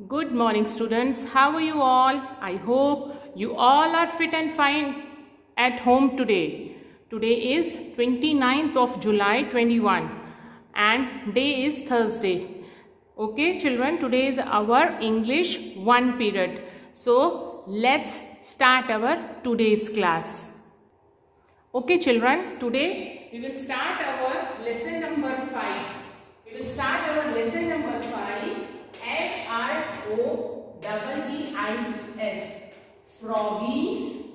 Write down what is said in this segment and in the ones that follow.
Good morning students. How are you all? I hope you all are fit and fine at home today. Today is 29th of July 21 and day is Thursday. Okay children, today is our English 1 period. So let's start our today's class. Okay children, today we will start our lesson number 5. We will start our lesson number 5. Froggies, froggies,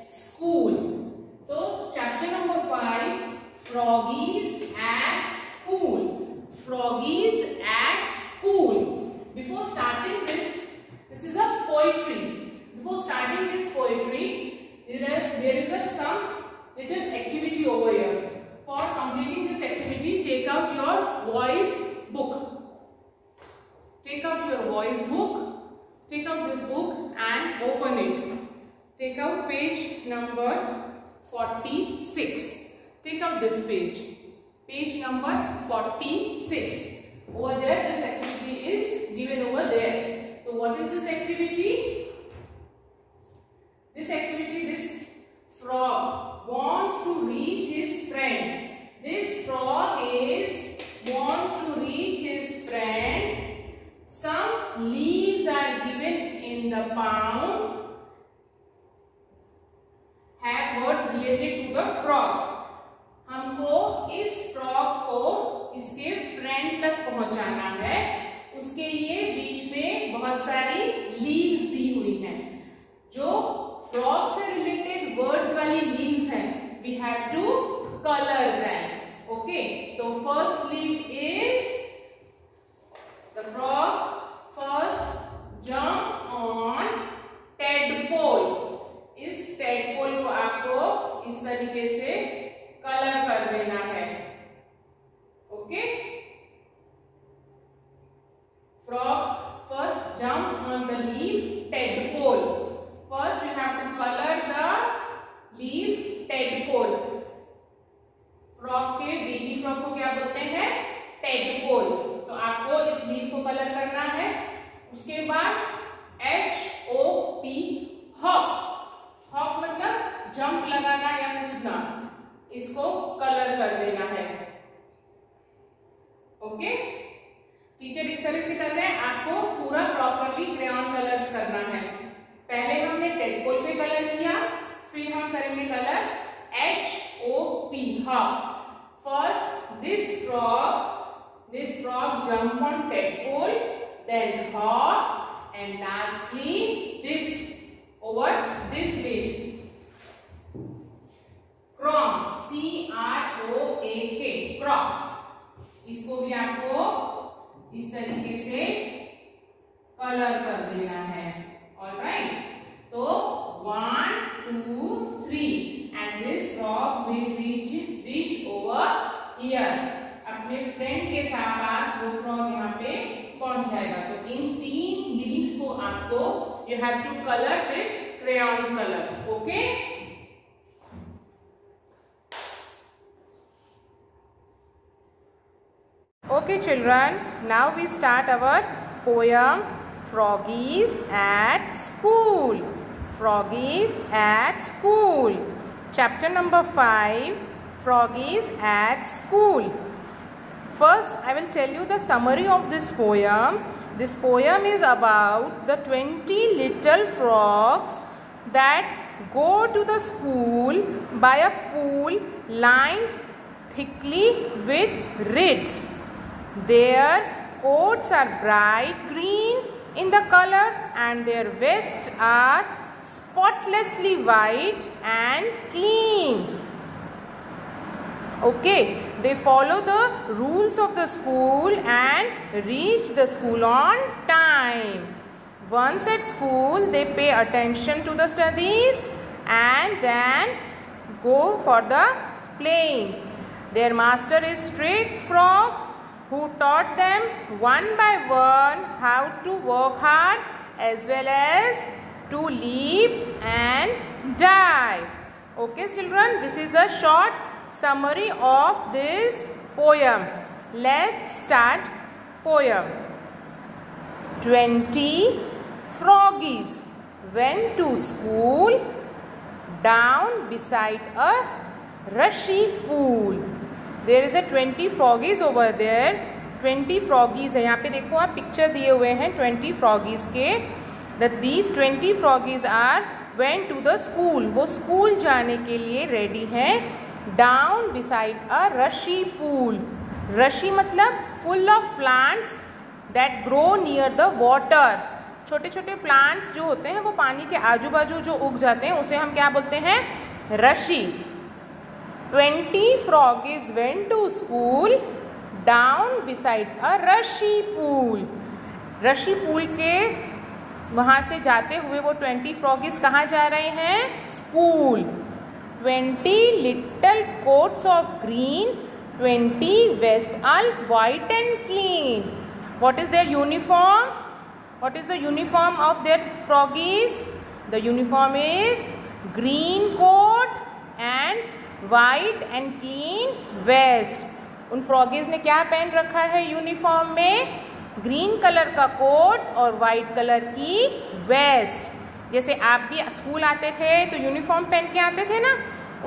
school, school. So chapter number 5, froggies at school, froggies at school. Before starting this is a poetry. Before starting this poetry, there is some little activity over here. For completing this activity, take out your voice book. Take out your voice book. Take out this book and open it. Take out page number 46. Take out this page. Page number 46. Over there, this activity is given over there. So what is this activity? This frog wants to reach his friend. This frog wants to reach his friend. Some leaves are given in the palm. Have words related to the frog. हमको इस frog को इसके friend तक पहुंचाना है. उसके लिए बीच में बहुत सारी लीव्स दी हुई हैं. जो फ्रॉग से रिलेटेड वर्ड्स वाली लीव्स हैं, we have to color them. Okay, so first leaf is the frog first jump on tadpole. इस tadpole को आपको इस तरीके से कलर कर देना है. Okay, frog first jump on the leaf tadpole. First you have to color the leaf tadpole. Frog के बेबी फ्रॉग को क्या बोलते हैं? टेडपोल. तो आपको इस लीफ को कलर करना है. उसके बाद HOP हॉप. हॉप मतलब जंप लगाना या कूदना. इसको कलर कर देना है. ओके, टीचर इस तरह से कर रहे हैं. आपको पूरा प्रॉपरली क्रेयॉन कलर्स करना है. पहले हमने टेडपोल पे कलर किया, फिर हम करेंगे colour HOP hop. First this frog jump on tadpole, then hop, and lastly this over this way. Croak, CROAK, croak. इसको भी आपको इस तरीके से कलर कर देना है. Alright, तो 1, 2, 3 and this frog will reach over here. अपने फ्रेंड के पास वो फ्रॉग यहाँ पे पहुंच जाएगा. तो इन 3 लीव्स को आपको you have to color with crayon color. Okay? Okay children, now we start our poem Froggies at School. Froggies at School. Chapter number 5, Froggies at School. First, I will tell you the summary of this poem. This poem is about the 20 little frogs that go to the school by a pool lined thickly with reeds. Their coats are bright green in the color and their vests are spotlessly white and clean. Okay, they follow the rules of the school and reach the school on time. Once at school, they pay attention to the studies and then go for the playing. Their master is strict frog who taught them one by one how to work hard as well as to live and die. Okay children, this is a short summary of this poem. Let's start poem. 20 froggies went to school down beside a rushy pool. There is a 20 froggies over there. 20 froggies है यहाँ पे, देखो आप picture दिए हुए हैं 20 froggies के. That these 20 froggies are went to the school. वो स्कूल जाने के लिए रेडी हैं. Down beside a rushy pool. Rushy मतलब full of plants that grow near the water. छोटे छोटे प्लांट्स जो होते हैं वो पानी के आजू बाजू जो उग जाते हैं उसे हम क्या बोलते हैं? रशी. 20 froggies went to school down beside a rushy pool. रशी पूल के वहाँ से जाते हुए वो 20 froggies कहाँ जा रहे हैं? School. 20 little coats of green, 20 vests all white and clean. What is their uniform? What is the uniform of their froggies? The uniform is green coat and white and clean vest. उन froggies ने क्या पहन रखा है uniform में? Green colour का coat और white colour की वेस्ट. जैसे आप भी स्कूल आते थे तो यूनिफॉर्म पहन के आते थे ना,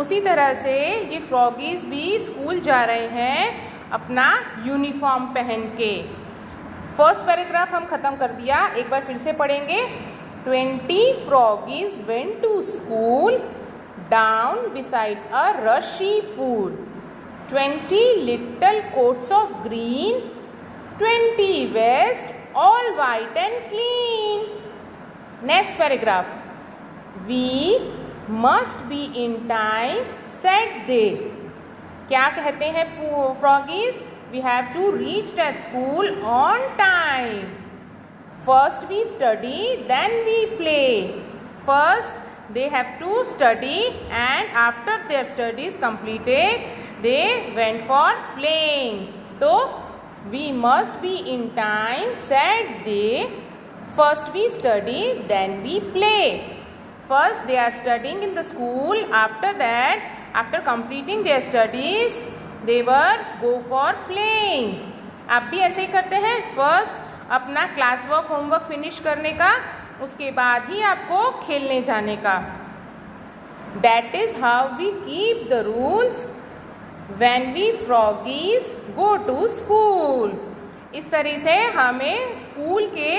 उसी तरह से ये फ्रॉगीज भी स्कूल जा रहे हैं अपना यूनिफॉर्म पहन के. फर्स्ट पैराग्राफ हम खत्म कर दिया, एक बार फिर से पढ़ेंगे. 20 froggies went to school down beside a rushy pool. 20 little coats of green, 20 vests all white and clean. Next paragraph. We must be in time, said they. क्या कहते हैं froggies? We have to reach at school on time. First we study, then we play. First they have to study and after their studies completed, they went for playing. So we must be in time, said they. First we study, then we play. First they are studying in the school. After that, after completing their studies, they were go for playing. आप भी ऐसे ही करते हैं. First अपना class work homework finish करने का, उसके बाद ही आपको खेलने जाने का. That is how we keep the rules when we froggies go to school. इस तरह से हमें स्कूल के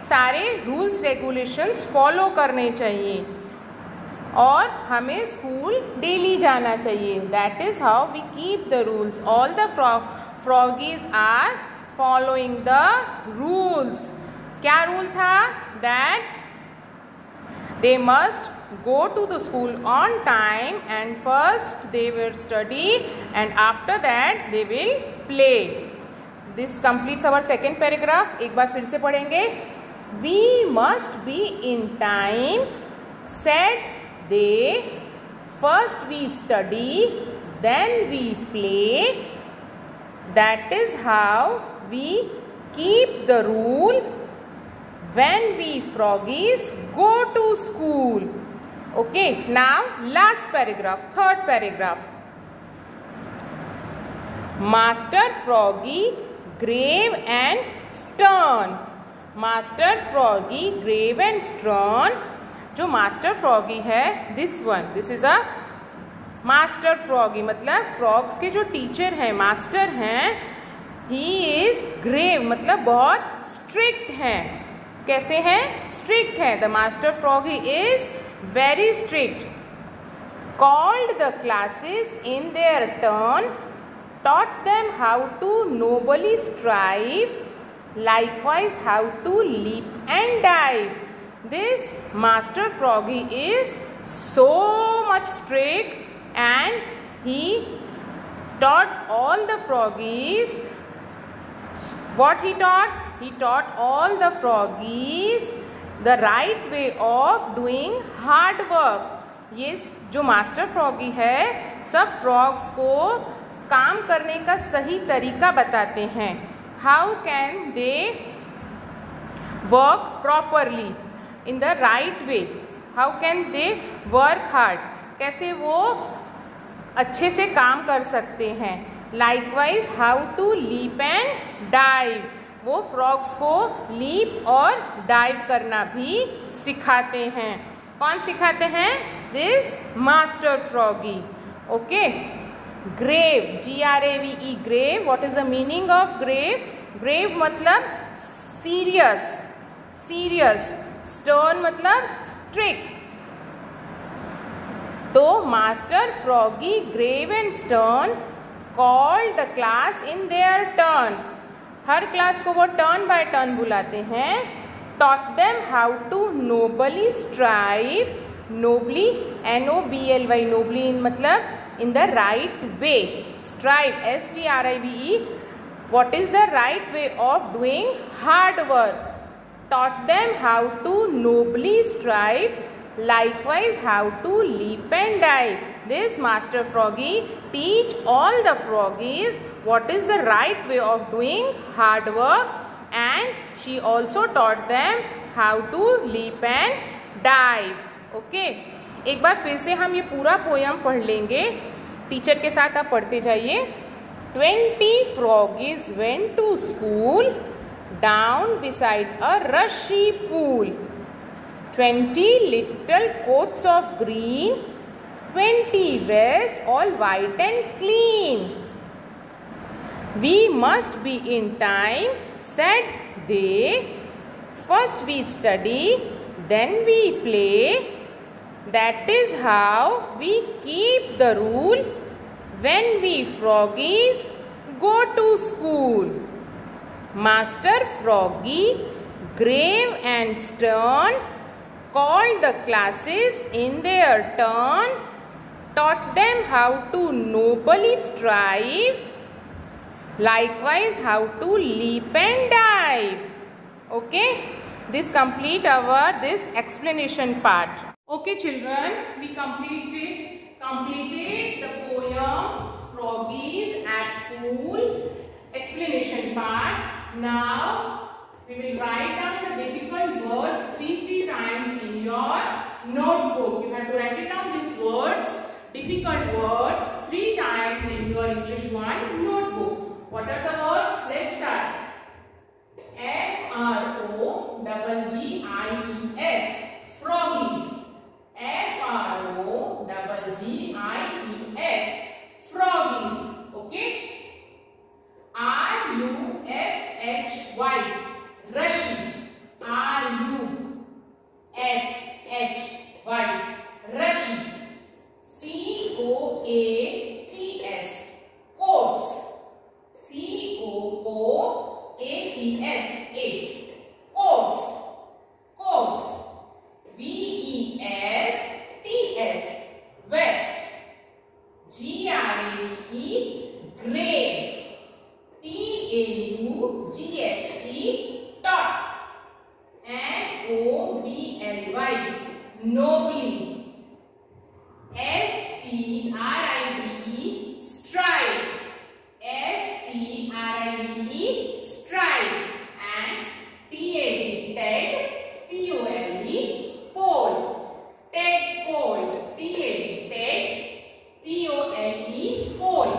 सारे रूल्स रेगुलेशंस फॉलो करने चाहिए और हमें स्कूल डेली जाना चाहिए. That is how we keep the rules. All the froggies are following the rules. क्या रूल था? That they must go to the school on time and first they will study and after that they will play. This completes our second paragraph. एक बार फिर से पढ़ेंगे. We must be in time, said they. First we study, then we play. That is how we keep the rule when we froggies go to school. Okay, now last paragraph, third paragraph. Master Froggy, grave and stern. Master Froggy, grave and stern. जो Master Froggy है, this one, this is a Master Froggy. मतलब frogs के जो teacher हैं, master हैं, he is grave, मतलब बहुत strict हैं. कैसे हैं? Strict है. The Master Froggy is very strict. Called the classes in their turn, taught them how to nobly strive, likewise how to leap and dive. This Master Froggy is so much strict and he taught all the froggies. What he taught? He taught all the froggies the right way of doing hard work. ये जो master froggy है सब frogs को काम करने का सही तरीका बताते हैं. How can they work properly in the right way. How can they work hard. कैसे वो अच्छे से काम कर सकते हैं. Likewise, how to leap and dive. वो फ्रॉग्स को लीप और डाइव करना भी सिखाते हैं. कौन सिखाते हैं? This master Froggy. Okay. Grave, GRAVE, grave. What is the meaning of grave? Grave मतलब सीरियस, सीरियस. स्टर्न मतलब स्ट्रिक्ट. तो master Froggy grave and stern called the class in their turn. हर क्लास को वो टर्न बाय टर्न बुलाते हैं. taught them how to nobly strive. nobly, NOBLY, nobly मतलब in the right way. strive, STRIVE. what is the right way of doing hard work? taught them how to nobly strive. Likewise, how to leap and dive. This Master Froggy teach all the froggies what is the right way of doing hard work, and she also taught them how to leap and dive. Okay. एक बार फिर से हम ये पूरा poem पढ़ लेंगे. Teacher के साथ आप पढ़ते जाइए. 20 froggies went to school down beside a rushy pool. 20 little coats of green, 20 vests all white and clean. We must be in time, said they. First we study, then we play. That is how we keep the rule when we froggies go to school. Master Froggy, grave and stern, called the classes in their turn, taught them how to nobly strive, likewise how to leap and dive. Okay, this complete our this explanation part. Okay children, we completed the poem Froggies at School explanation part. Now we will write down the difficult words three times in your notebook. You have to write it down these words, difficult words, 3 times in your English 1 notebook. What are the words? Let's start. FROGGIES, froggies. FROGGIES, froggies. Okay. RUSHY, rushy. RUSHY, rushy. COATS, coats. COOATS, AIDS, coats. Coats. VESTS, vests. GRAVE, grave. TAUGHT, taught. NOBLY, nobly. STRIVE, strive. STRIVE, strive. And TAD, TED, POLE, pole. TED, pole. TAD, TED, POLE, pole.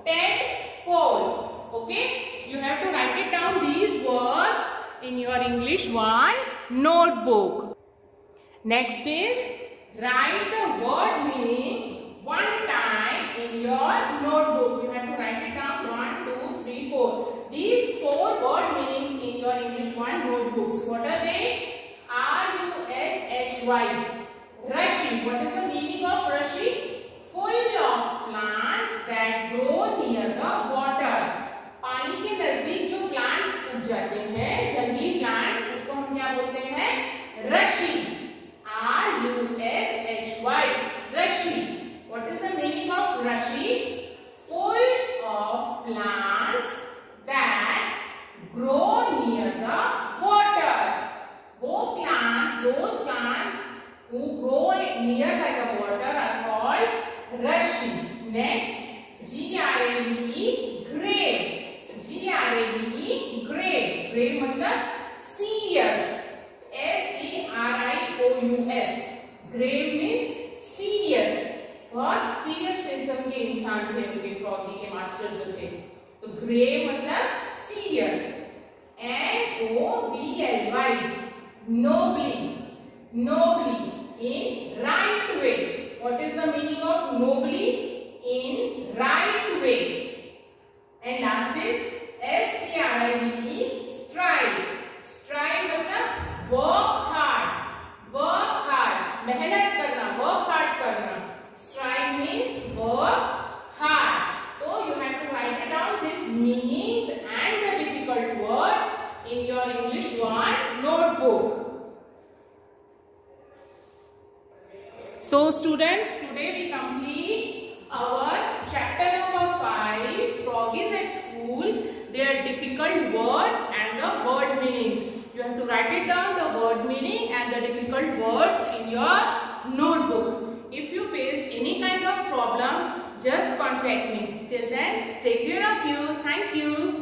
TED, pole. Okay, you have to write it down these words in your English 1 notebook. Next is write the word meaning 1 time in your notebook. You have to write it down 1, 2, 3, 4. These 4 word meanings in your English 1 notebooks. What are they? RUSHY, rushy. What is the meaning of rushy? Full of plants that grow near the water. पानी के नजदीक जो plants उग जाते हैं, जंगली plants, उसको हम क्या बोलते हैं? रशी. RUSHY, rushy. What is the meaning of rushy? Full of plants that grow near the water. Those plants who grow near by the water are called rushy. Next, GRAVE, grave. GRAVE, grave. Grave मतलब serious. SERIOUS. Grave means serious. बहुत serious किस्म के इंसान थे उनके froggy के master जो थे. Grey मतलब serious. N-O-B-L-Y. Nobly. Nobly. In right way. What is the meaning of nobly? In right way. And last is S-T-R-I-D-E. Strive. Strive मतलब work hard. Work hard. मेहनत करना. Work hard करना. Strive means work hard. So you have to write it down these meanings and the difficult words in your English 1 notebook. So students, today we complete our chapter number 5, Froggies at School, their difficult words and the word meanings. You have to write it down, the word meaning and the difficult words in your notebook. If you face any kind of problem, just contact me. Till then, take care of you. Thank you.